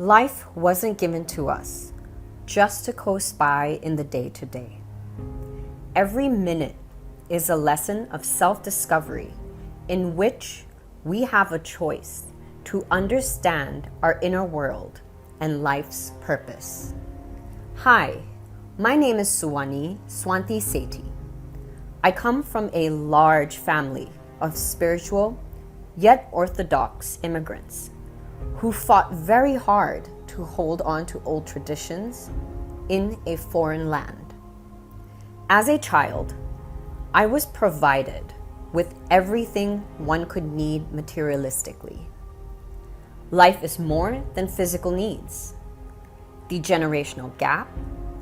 Life wasn't given to us just to coast by in the day-to-day. Every minute is a lesson of self-discovery in which we have a choice to understand our inner world and life's purpose. Hi, my name is Swanti Sethi. I come from a large family of spiritual yet orthodox immigrants who fought very hard to hold on to old traditions in a foreign land. As a child, I was provided with everything one could need materialistically. Life is more than physical needs. The generational gap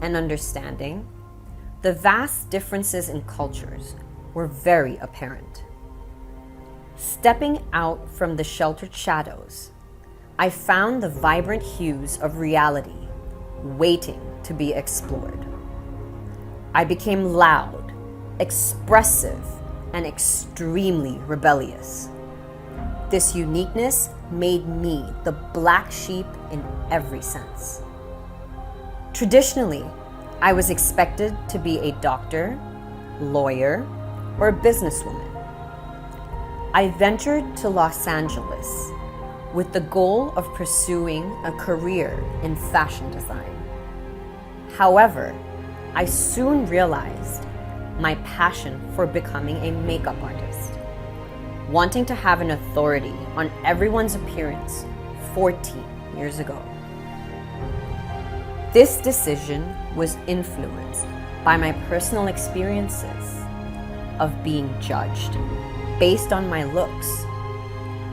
and understanding, the vast differences in cultures were very apparent. Stepping out from the sheltered shadows, I found the vibrant hues of reality waiting to be explored. I became loud, expressive, and extremely rebellious. This uniqueness made me the black sheep in every sense. Traditionally, I was expected to be a doctor, lawyer, or businesswoman. I ventured to Los Angeles with the goal of pursuing a career in fashion design. However, I soon realized my passion for becoming a makeup artist, wanting to have an authority on everyone's appearance 14 years ago. This decision was influenced by my personal experiences of being judged based on my looks,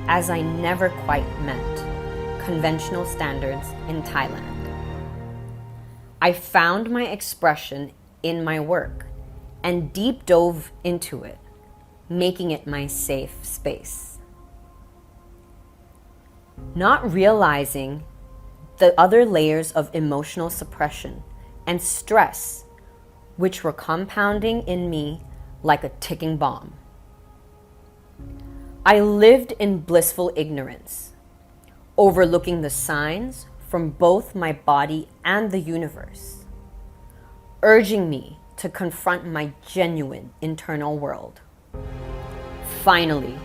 as I never quite met conventional standards in Thailand. I found my expression in my work and deep dove into it, making it my safe space. Not realizing the other layers of emotional suppression and stress which were compounding in me like a ticking bomb. I lived in blissful ignorance, overlooking the signs from both my body and the universe, urging me to confront my genuine internal world. Finally,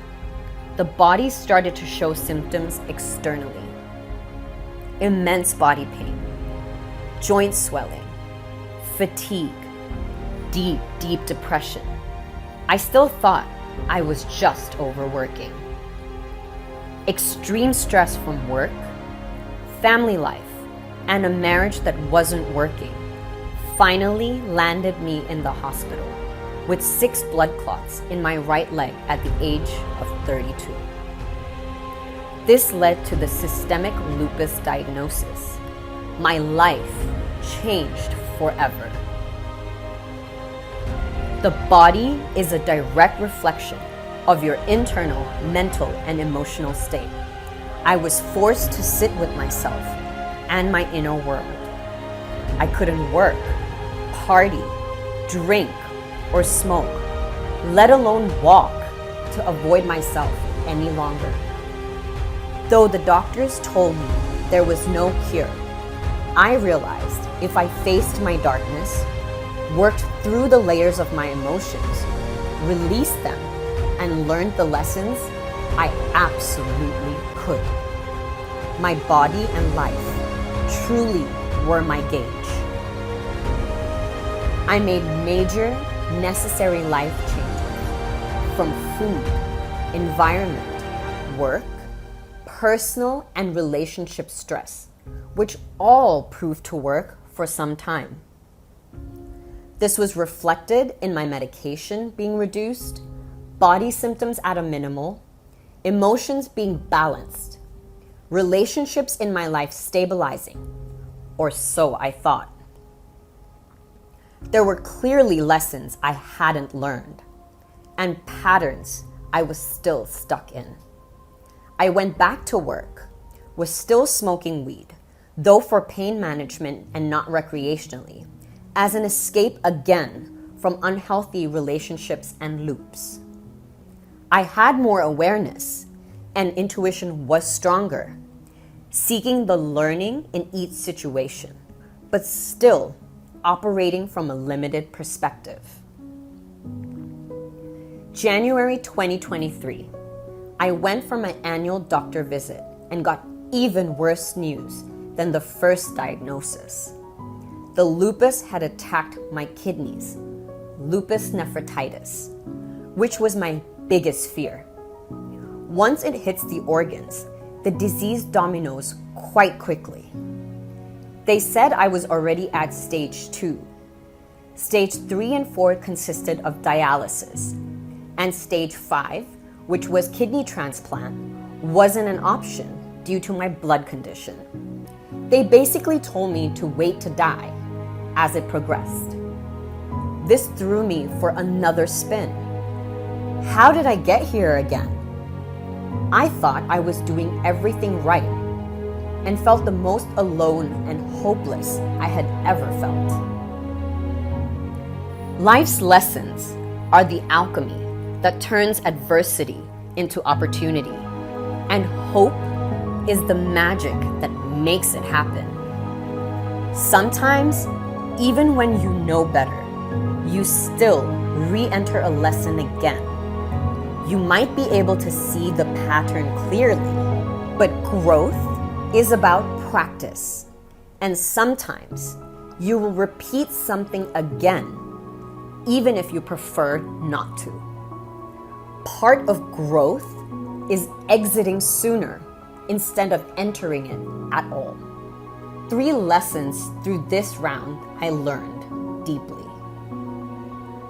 the body started to show symptoms externally. Immense body pain, joint swelling, fatigue, deep depression. I still thought I was just overworking. Extreme stress from work, family life, and a marriage that wasn't working finally landed me in the hospital with 6 blood clots in my right leg at the age of 32. This led to the systemic lupus diagnosis. My life changed forever. The body is a direct reflection of your internal, mental, and emotional state. I was forced to sit with myself and my inner world. I couldn't work, party, drink, or smoke, let alone walk, to avoid myself any longer. Though the doctors told me there was no cure, I realized if I faced my darkness, worked through the layers of my emotions, released them, and learned the lessons, I absolutely could. My body and life truly were my gauge. I made major, necessary life changes from food, environment, work, personal and relationship stress, which all proved to work for some time. This was reflected in my medication being reduced, body symptoms at a minimal, emotions being balanced, relationships in my life stabilizing, or so I thought. There were clearly lessons I hadn't learned, and patterns I was still stuck in. I went back to work, was still smoking weed, though for pain management and not recreationally, as an escape again from unhealthy relationships and loops. I had more awareness, and intuition was stronger, seeking the learning in each situation, but still operating from a limited perspective. January 2023, I went for my annual doctor visit and got even worse news than the first diagnosis. The lupus had attacked my kidneys, lupus nephritis, which was my biggest fear. Once it hits the organs, the disease dominoes quite quickly. They said I was already at stage 2. Stage 3 and 4 consisted of dialysis, and stage 5, which was kidney transplant, wasn't an option due to my blood condition. They basically told me to wait to die as it progressed. This threw me for another spin. How did I get here again? I thought I was doing everything right and felt the most alone and hopeless I had ever felt. Life's lessons are the alchemy that turns adversity into opportunity, and hope is the magic that makes it happen. Sometimes, even when you know better, you still re-enter a lesson again. You might be able to see the pattern clearly, but growth is about practice. And sometimes you will repeat something again, even if you prefer not to. Part of growth is exiting sooner instead of entering it at all. 3 lessons through this round I learned deeply.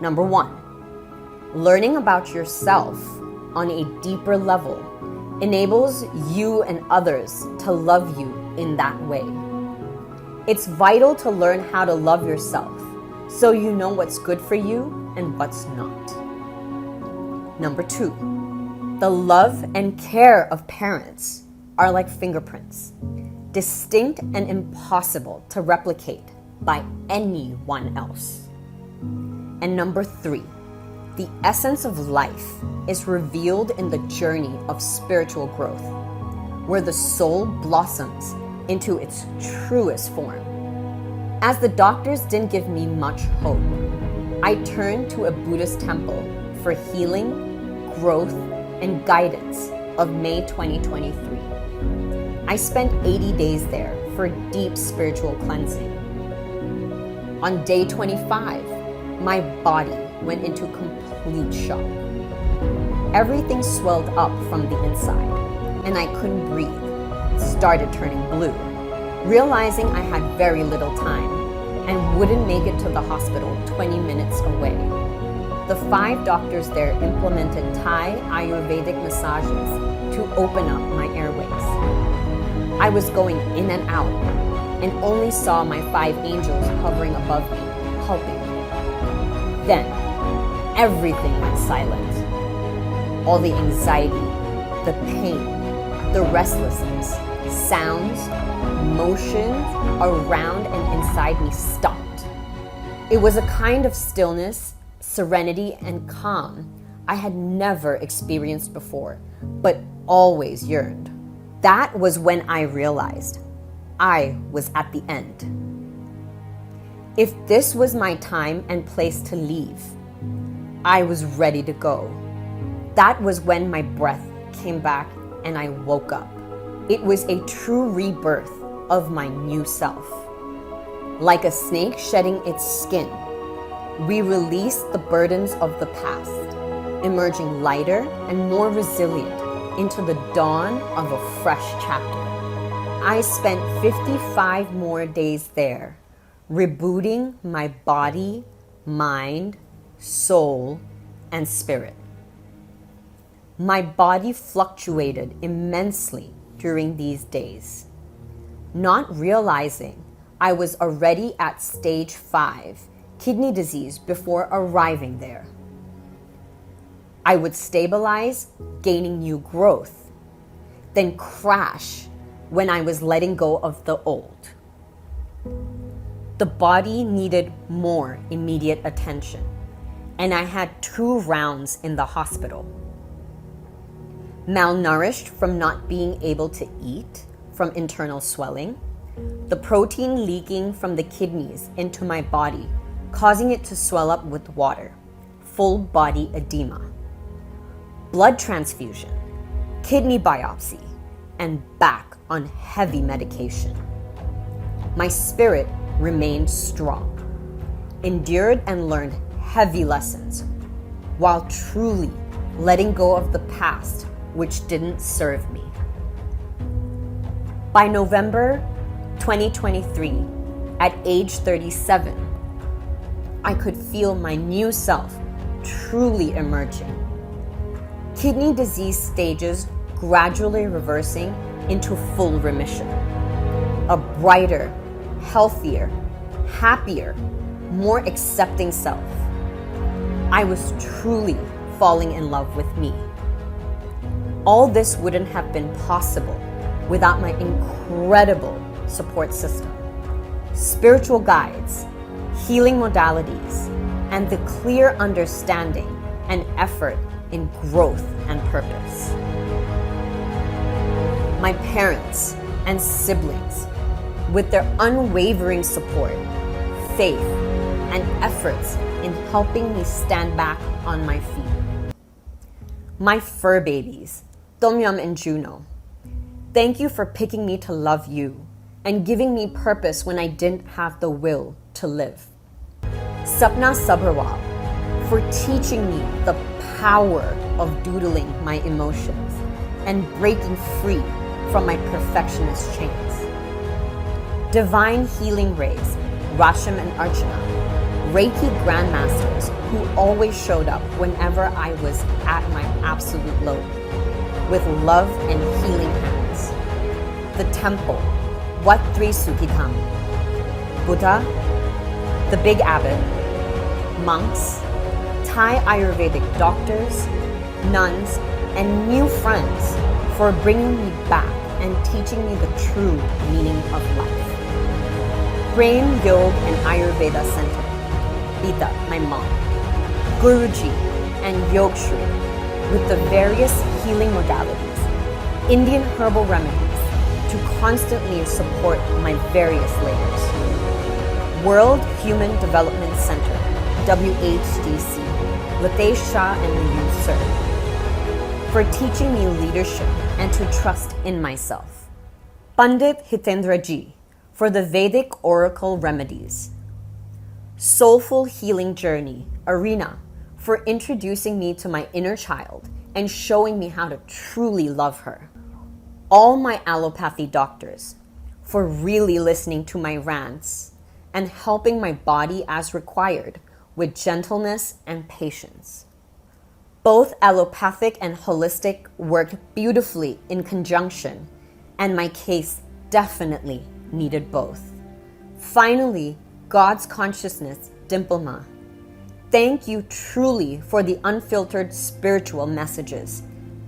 Number 1, learning about yourself on a deeper level enables you and others to love you in that way. It's vital to learn how to love yourself so you know what's good for you and what's not. Number 2, the love and care of parents are like fingerprints, distinct and impossible to replicate by anyone else. And number 3, the essence of life is revealed in the journey of spiritual growth, where the soul blossoms into its truest form. As the doctors didn't give me much hope, I turned to a Buddhist temple for healing, growth, and guidance of May 2023. I spent 80 days there for deep spiritual cleansing. On day 25, my body went into complete shock. Everything swelled up from the inside, and I couldn't breathe, started turning blue, realizing I had very little time and wouldn't make it to the hospital 20 minutes away. The 5 doctors there implemented Thai Ayurvedic massages to open up my airways. I was going in and out and only saw my 5 angels hovering above me, helping me. Then, everything went silent. All the anxiety, the pain, the restlessness, sounds, motions around and inside me stopped. It was a kind of stillness, serenity, and calm I had never experienced before, but always yearned. That was when I realized I was at the end. If this was my time and place to leave, I was ready to go. That was when my breath came back and I woke up. It was a true rebirth of my new self. Like a snake shedding its skin, we release the burdens of the past, emerging lighter and more resilient into the dawn of a fresh chapter. I spent 55 more days there, rebooting my body, mind, soul, and spirit. My body fluctuated immensely during these days, not realizing I was already at stage 5 kidney disease before arriving there. I would stabilize, gaining new growth, then crash when I was letting go of the old. The body needed more immediate attention, and I had 2 rounds in the hospital. Malnourished from not being able to eat from internal swelling, the protein leaking from the kidneys into my body, causing it to swell up with water, full body edema, blood transfusion, kidney biopsy, and back on heavy medication. My spirit remained strong, endured and learned heavy lessons, while truly letting go of the past which didn't serve me. By November 2023, at age 37, I could feel my new self truly emerging. Kidney disease stages gradually reversing into full remission. A brighter, healthier, happier, more accepting self. I was truly falling in love with me. All this wouldn't have been possible without my incredible support system, spiritual guides, healing modalities, and the clear understanding and effort in growth and purpose. My parents and siblings, with their unwavering support, faith, and efforts in helping me stand back on my feet. My fur babies, Tomyum and Juno, thank you for picking me to love you and giving me purpose when I didn't have the will to live. Sapna Sabharwal, for teaching me the power of doodling my emotions and breaking free from my perfectionist chains. Divine Healing Rays, Rasham and Archana, Reiki Grandmasters who always showed up whenever I was at my absolute low, with love and healing hands. The temple, Wat Tri Sukhitham, Buddha, the Big Abbot, monks, Thai Ayurvedic doctors, nuns, and new friends for bringing me back and teaching me the true meaning of life. Prem Yoga and Ayurveda Center, Pita, my mom, Guruji, and Yogshri, with the various healing modalities, Indian herbal remedies, to constantly support my various layers. World Human Development Center, WHDC, Latesh Shah and Liu Sir, for teaching me leadership and to trust in myself. Pandit Hitendra Ji, for the Vedic Oracle remedies. Soulful Healing Journey, Arena, for introducing me to my inner child and showing me how to truly love her. All my allopathy doctors, for really listening to my rants and helping my body as required with gentleness and patience. Both allopathic and holistic worked beautifully in conjunction, and my case definitely needed both. Finally, God's consciousness, Dimple Ma. Thank you truly for the unfiltered spiritual messages,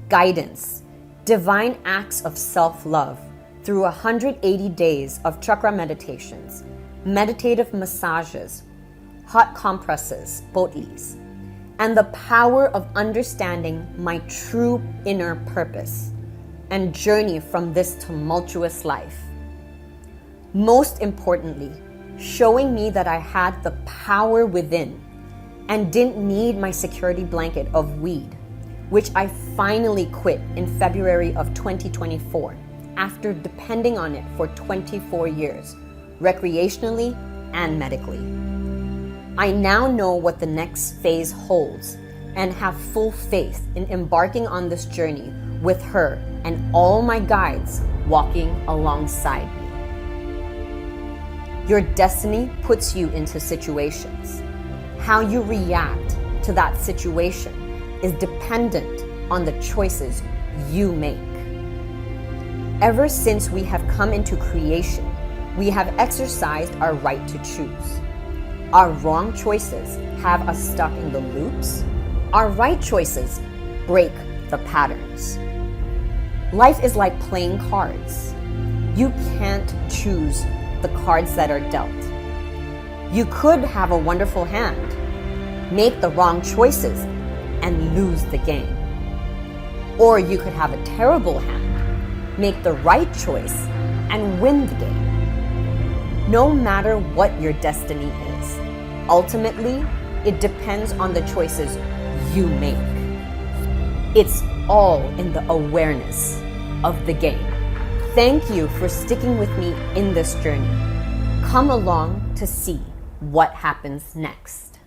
guidance, divine acts of self-love through 180 days of chakra meditations, meditative massages, hot compresses, Botlis, and the power of understanding my true inner purpose and journey from this tumultuous life. Most importantly, showing me that I had the power within and didn't need my security blanket of weed, which I finally quit in February of 2024 after depending on it for 24 years, recreationally and medically. I now know what the next phase holds and have full faith in embarking on this journey with her and all my guides walking alongside me. Your destiny puts you into situations. How you react to that situation is dependent on the choices you make. Ever since we have come into creation, we have exercised our right to choose. Our wrong choices have us stuck in the loops. Our right choices break the patterns. Life is like playing cards. You can't choose the cards that are dealt. You could have a wonderful hand, make the wrong choices, and lose the game. Or you could have a terrible hand, make the right choice, and win the game. No matter what your destiny is, ultimately, it depends on the choices you make. It's all in the awareness of the game. Thank you for sticking with me in this journey. Come along to see what happens next.